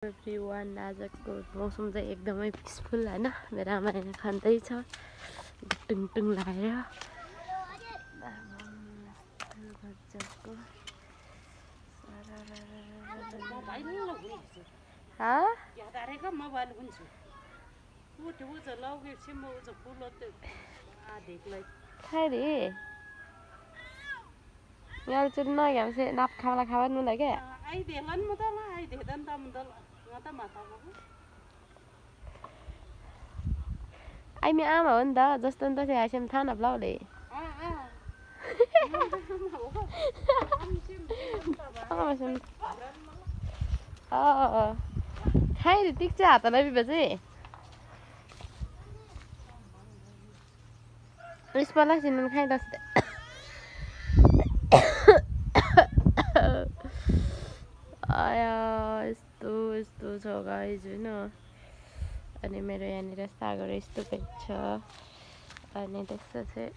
Everyone आजको मौसम चाहिँ एकदमै पिसफुल हैन मेरो आमा यहाँ खाँदै छ टुङ टुङ लगाएर यार चुन्ना गया से नाप खावाला खावा नु लगे आई देलन मुदल आई देदन त मुदल ngata mata ko ai mi ama हो नि त जस्तो नि त से आइसम थाहा न ब्लाउले खाइ रे टिक चाहिँ हात नबी बजे इसपला सिन खाइ दस्ते आया यस्तो यस्तो छ गाइज हैन अनि मेरो यहाँनिर सागर यस्तो छ अनि त्यसको चाहिँ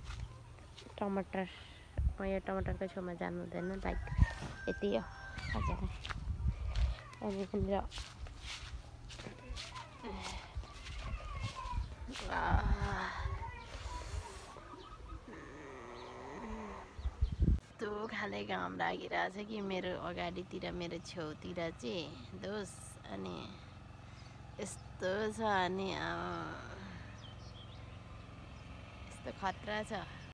टमाटर म यो टमाटरको छेउमा जानु हुँदैन लाइक यति हो हजुर अनि यहाँनिर यस्तो खाले घाम लागिरहेछ कि मेरो अगाडितिर मेरो छेउतिर चाहिँ दोस अनि यस्तो छ अनि यस्तो खतरा छ।